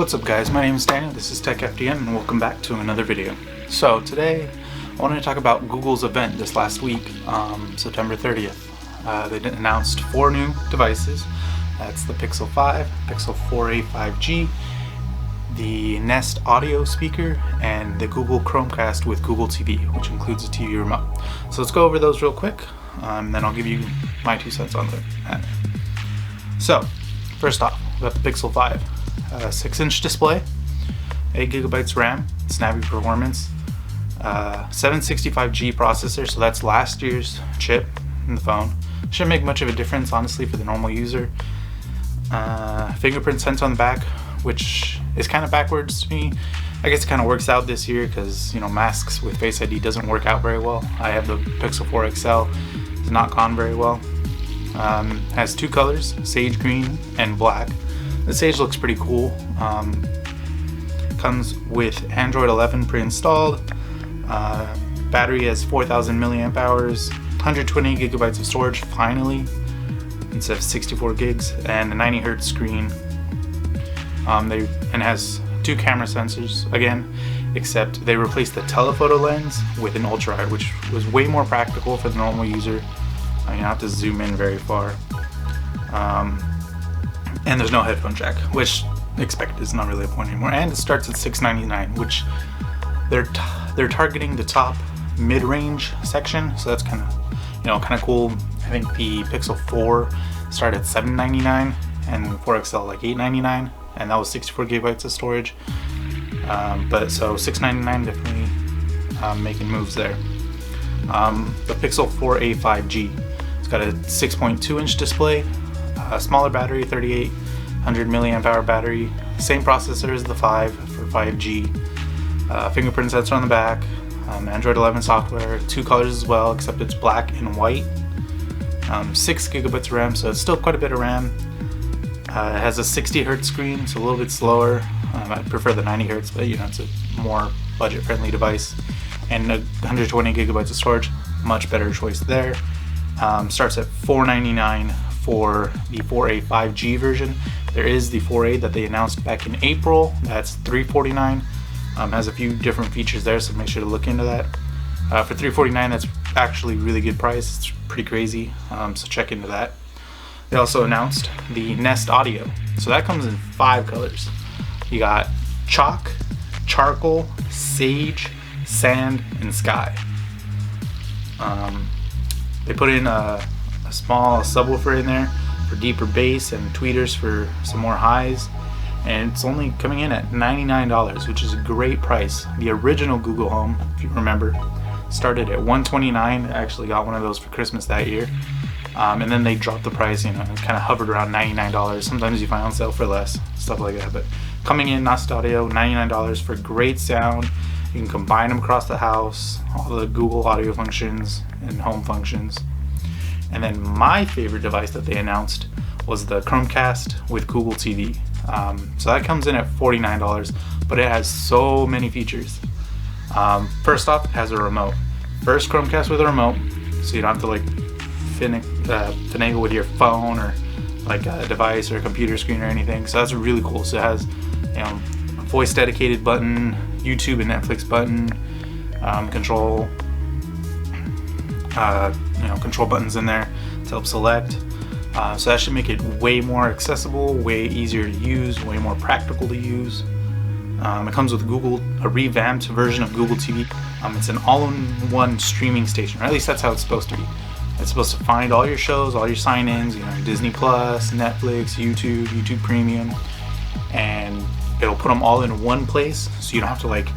What's up guys, my name is Daniel, this is Tech FDN, and welcome back to another video. So today I wanted to talk about Google's event this last week, September 30th. They announced 4 new devices. That's the Pixel 5, Pixel 4a 5G, the Nest audio speaker, and the Google Chromecast with Google TV, which includes a TV remote. So let's go over those real quick, then I'll give you my 2 cents on that. So first off, we got the Pixel 5. 6-inch display, 8GB RAM, snappy performance, 765G processor, so that's last year's chip in the phone. Shouldn't make much of a difference, honestly, for the normal user. Fingerprint sensor on the back, which is kind of backwards to me. I guess it kind of works out this year because, you know, masks with Face ID doesn't work out very well. I have the Pixel 4 XL, it's not gone very well. Has 2 colors, sage green and black. The Sage looks pretty cool. Comes with Android 11 pre-installed. Battery has 4,000 milliamp hours, 120 gigabytes of storage finally instead of 64 gigs, and a 90 hertz screen. And has 2 camera sensors again, except they replaced the telephoto lens with an ultra wide, which was way more practical for the normal user. You don't have to zoom in very far. And there's no headphone jack, which expected is not really a point anymore. And it starts at $699, which they're targeting the top mid-range section, so that's kind of cool. I think the Pixel 4 started at $799 and 4 XL like $899, and that was 64 gigabytes of storage. But so $699 definitely making moves there. The Pixel 4a 5G, it's got a 6.2-inch display. Smaller battery, 3,800 milliamp hour battery, same processor as the 5 for 5G, fingerprint sensor on the back, Android 11 software, 2 colors as well, except it's black and white, 6 gigabytes of RAM, so it's still quite a bit of RAM. It has a 60 hertz screen, so a little bit slower. I prefer the 90 hertz, but you know, it's a more budget friendly device, and 120 gigabytes of storage, much better choice there. Starts at $499 for the 4a 5G version. There is the 4a that they announced back in April, that's $349. Has a few different features there, so make sure to look into that. For $349, that's actually really good price. It's pretty crazy, so check into that. They also announced the Nest audio, so that comes in 5 colors. You got chalk, charcoal, sage, sand, and sky. They put in a small subwoofer in there for deeper bass and tweeters for some more highs, and it's only coming in at $99, which is a great price. The original Google Home, if you remember, started at $129. I actually got one of those for Christmas that year, and then they dropped the price. You know, it's kind of hovered around $99. Sometimes you find on sale for less, stuff like that. But coming in, Nest Audio, $99 for great sound. You can combine them across the house, all the Google audio functions and home functions. And then my favorite device that they announced was the Chromecast with Google TV. So that comes in at $49, but it has so many features. First off, it has a remote. First Chromecast with a remote, so you don't have to like finagle with your phone or like a device or a computer screen or anything. So that's really cool. So it has, you know, a voice dedicated button, YouTube and Netflix button, control buttons in there to help select. So that should make it way more accessible, way easier to use, way more practical to use. It comes with a revamped version of Google TV. It's an all-in-one streaming station, or at least that's how it's supposed to be. It's supposed to find all your shows, all your sign-ins, you know, Disney Plus, Netflix, YouTube Premium, and it'll put them all in one place, so you don't have to like,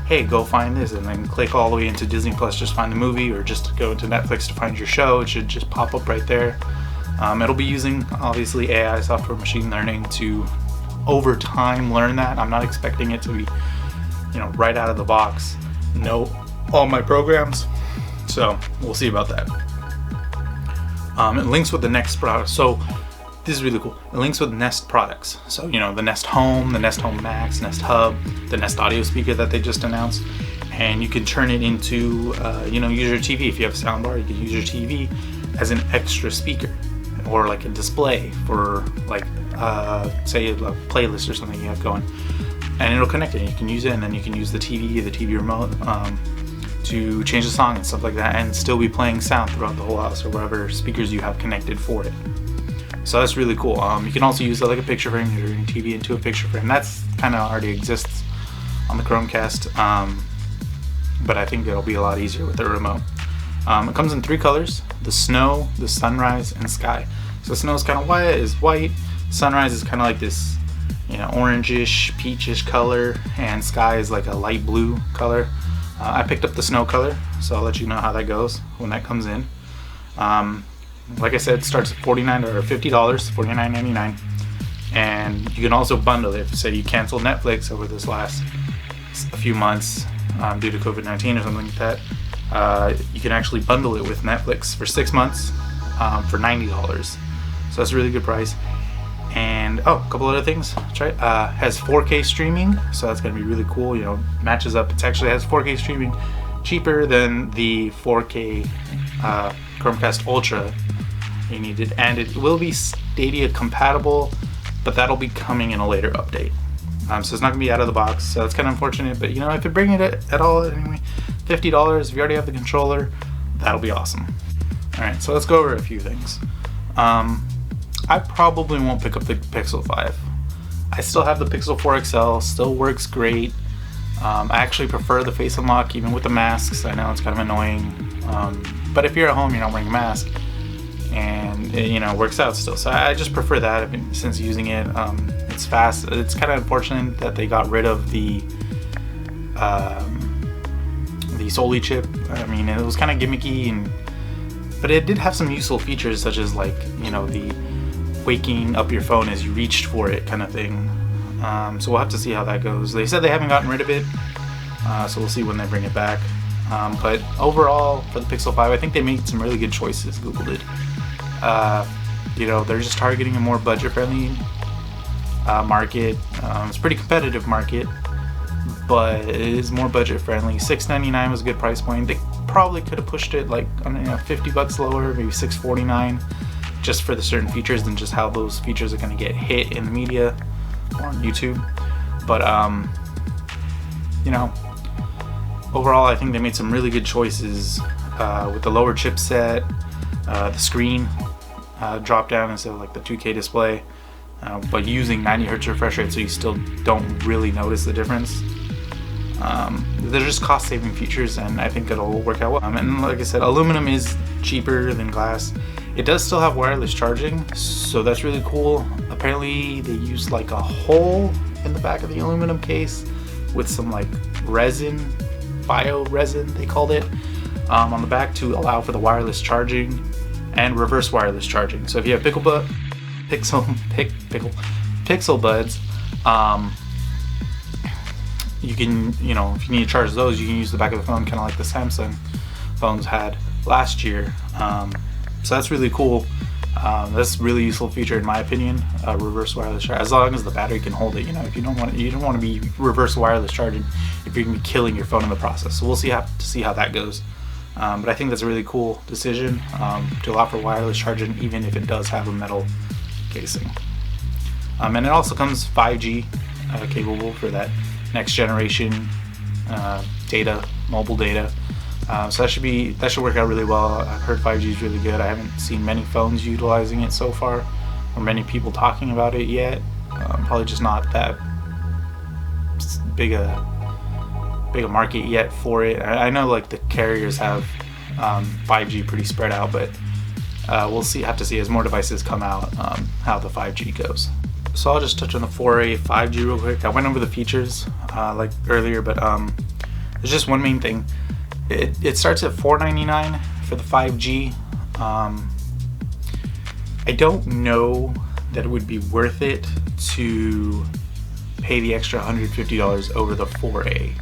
hey, go find this and then click all the way into Disney Plus, just find the movie, or just go into Netflix to find your show. It should just pop up right there. It'll be using, obviously, AI, software machine learning, to over time learn that. I'm not expecting it to be, you know, right out of the box know all my programs, so we'll see about that. It links with the Nest product, so this is really cool. It links with Nest products, so you know, the Nest Home, the Nest Home Max, Nest Hub, the Nest audio speaker that they just announced, and you can turn it into use your TV. If you have a soundbar, you can use your TV as an extra speaker. or like a display for like say a playlist or something you have going, and it'll connect it. You can use it, and then you can use the TV remote to change the song and stuff like that, and still be playing sound throughout the whole house or whatever speakers you have connected for it. So that's really cool. You can also use it like a picture frame, you're turning TV into a picture frame. That's kind of already exists on the Chromecast, but I think it'll be a lot easier with the remote. It comes in 3 colors: the snow, the sunrise, and sky. So snow is kind of white, sunrise is kind of like this, orangish, peachish color, and sky is like a light blue color. I picked up the snow color, so I'll let you know how that goes when that comes in. Like I said, it starts at $49 or $50, $49.99, and you can also bundle it. If say you cancel Netflix over this last a few months due to COVID-19 or something like that, you can actually bundle it with Netflix for 6 months for $90. So that's a really good price. And a couple other things. Has 4K streaming, so that's gonna be really cool. Matches up. It actually has 4K streaming, cheaper than the 4K Chromecast Ultra you needed, and it will be Stadia compatible, but that'll be coming in a later update. So it's not gonna be out of the box. So it's kind of unfortunate, but if you bring it at all anyway, $50. If you already have the controller, that'll be awesome. All right, so let's go over a few things. I probably won't pick up the Pixel 5. I still have the Pixel 4 XL, still works great. I actually prefer the face unlock even with the masks. I know it's kind of annoying, but if you're at home, you're not wearing a mask, and it works out still. So I just prefer that. I've been since using it. It's fast. It's kind of unfortunate that they got rid of the Soli chip. I mean, it was kind of gimmicky, but it did have some useful features, such as like the waking up your phone as you reached for it kind of thing. So we'll have to see how that goes. They said they haven't gotten rid of it, so we'll see when they bring it back. But overall, for the Pixel 5, I think they made some really good choices. Google did. They're just targeting a more budget-friendly market. It's a pretty competitive market, but it is more budget-friendly. $699 was a good price point. They probably could have pushed it like $50 lower, maybe $649. Just for the certain features and just how those features are going to get hit in the media or on YouTube. But overall, I think they made some really good choices with the lower chipset, the screen drop down instead of like the 2K display, but using 90Hz refresh rate, so you still don't really notice the difference. They're just cost-saving features, and I think it'll work out well. And like I said, aluminum is cheaper than glass. It does still have wireless charging, so that's really cool. Apparently they used like a hole in the back of the aluminum case with some like resin, bio resin they called it, on the back to allow for the wireless charging and reverse wireless charging. So if you have Pixel Buds, you can, if you need to charge those, you can use the back of the phone, kind of like the Samsung phones had last year. So that's really cool. That's a really useful feature in my opinion. Reverse wireless charge, as long as the battery can hold it. If you don't want to be reverse wireless charging if you're gonna be killing your phone in the process. So we'll see how that goes. But I think that's a really cool decision to allow for wireless charging, even if it does have a metal casing. And it also comes 5G capable for that next generation mobile data. So that should work out really well. I've heard 5G is really good. I haven't seen many phones utilizing it so far, or many people talking about it yet. Probably just not that big a market yet for it. I know like the carriers have 5G pretty spread out, but we'll have to see as more devices come out how the 5G goes. So I'll just touch on the 4A 5G real quick. I went over the features like earlier, but there's just one main thing. It starts at $499 for the 5G. I don't know that it would be worth it to pay the extra $150 over the 4A.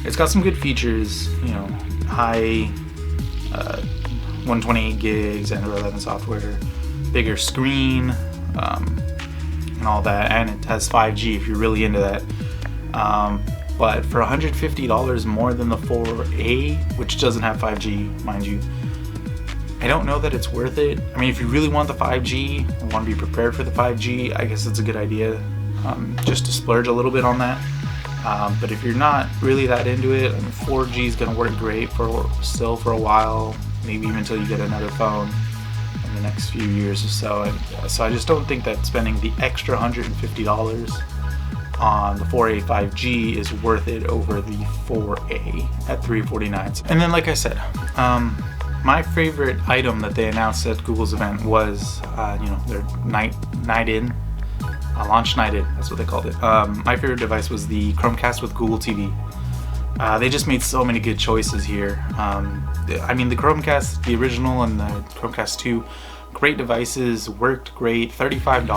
It's got some good features, high 128 gigs, Android 11 software, bigger screen, and all that, and it has 5G if you're really into that. But for $150 more than the 4A, which doesn't have 5G, mind you, I don't know that it's worth it. I mean, if you really want the 5G and want to be prepared for the 5G, I guess it's a good idea just to splurge a little bit on that. But if you're not really that into it, I mean, 4G is going to work great for a while, maybe even until you get another phone in the next few years or so. And so I just don't think that spending the extra $150 on the 4A 5G is worth it over the 4A at $349. And then, like I said, my favorite item that they announced at Google's event was, their night in, launch night in. That's what they called it. My favorite device was the Chromecast with Google TV. They just made so many good choices here. I mean, the Chromecast, the original, and the Chromecast 2, great devices, worked great. $35.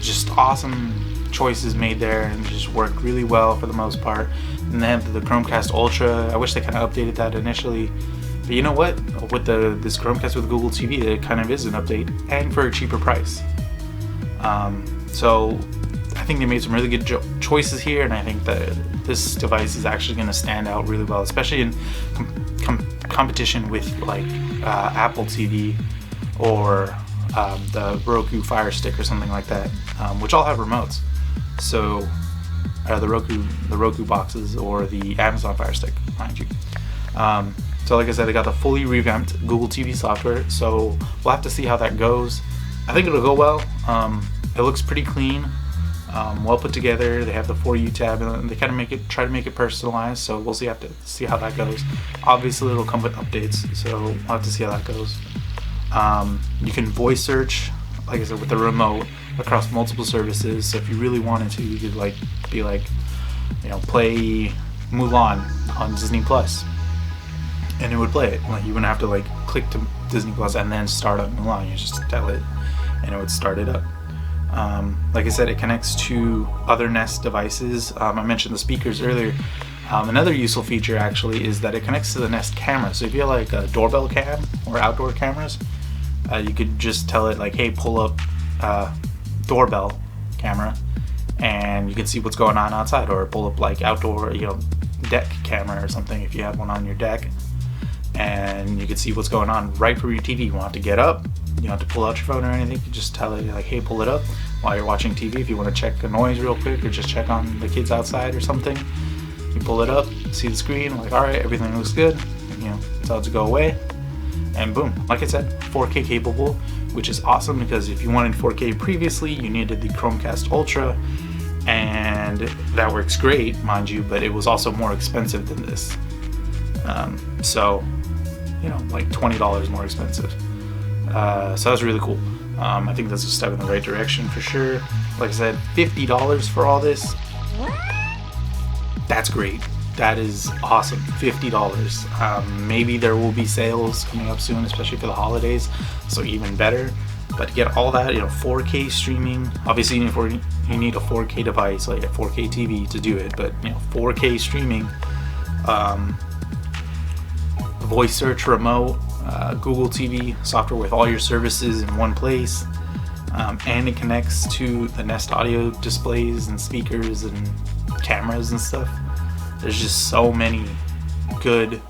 Just awesome choices made there, and just worked really well for the most part. And they have the Chromecast Ultra. I wish they kind of updated that initially, but you know what? With this Chromecast with Google TV, it kind of is an update, and for a cheaper price. So I think they made some really good choices here, and I think that this device is actually going to stand out really well, especially in competition with like Apple TV or the Roku Fire Stick or something like that, which all have remotes. So the Roku boxes or the Amazon Fire Stick, mind you. So like I said, they got the fully revamped Google TV software, so we'll have to see how that goes. I think it'll go well. It looks pretty clean, well put together. They have the For You tab, and they kind of try to make it personalized, so we'll have to see how that goes. Obviously it'll come with updates, so we'll have to see how that goes. You can voice search, like I said, with the remote across multiple services. So if you really wanted to, you could play Mulan on Disney Plus, and it would play it. Like, you wouldn't have to click to Disney Plus and then start up Mulan. You just tell it, and it would start it up. Like I said, it connects to other Nest devices. I mentioned the speakers earlier. Another useful feature actually is that it connects to the Nest camera. So if you have like a doorbell cam or outdoor cameras, you could just tell it hey, pull up doorbell camera, and you can see what's going on outside, or pull up outdoor deck camera or something if you have one on your deck, and you can see what's going on right from your TV. You want to get up, you don't have to pull out your phone or anything. You just tell it hey, pull it up while you're watching TV. If you want to check a noise real quick, or just check on the kids outside or something, you pull it up, see the screen, alright, everything looks good, tell it to go away, and boom. Like I said, 4K capable, which is awesome, because if you wanted 4K previously, you needed the Chromecast Ultra, and that works great, mind you, but it was also more expensive than this. So like $20 more expensive. So that's really cool. I think that's a step in the right direction for sure. Like I said, $50 for all this. That's great. That is awesome. $50. Maybe there will be sales coming up soon, especially for the holidays, so even better. But to get all that, 4K streaming, obviously you need a 4K device, like a 4K TV to do it, but 4K streaming, voice search, remote, Google TV software with all your services in one place, and it connects to the Nest audio displays and speakers and cameras and stuff. There's just so much good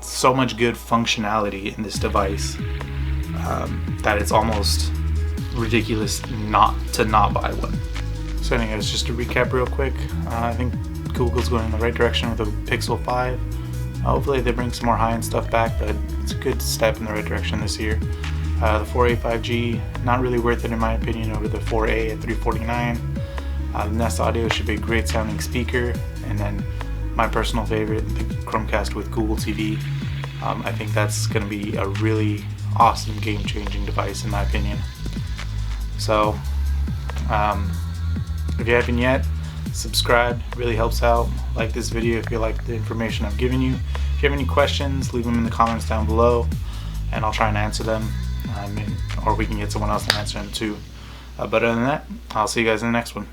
functionality in this device that it's almost ridiculous not to buy one. So anyways, just to recap real quick, I think Google's going in the right direction with the Pixel 5. Hopefully they bring some more high-end stuff back, but it's a good step in the right direction this year. The 4A 5G, not really worth it in my opinion over the 4A at $349. The Nest Audio should be a great sounding speaker, and then my personal favorite, the Chromecast with Google TV. I think that's going to be a really awesome game-changing device in my opinion. So if you haven't yet, subscribe, it really helps out. Like this video if you like the information I've given you. If you have any questions, leave them in the comments down below, and I'll try and answer them, or we can get someone else to answer them too. But other than that, I'll see you guys in the next one.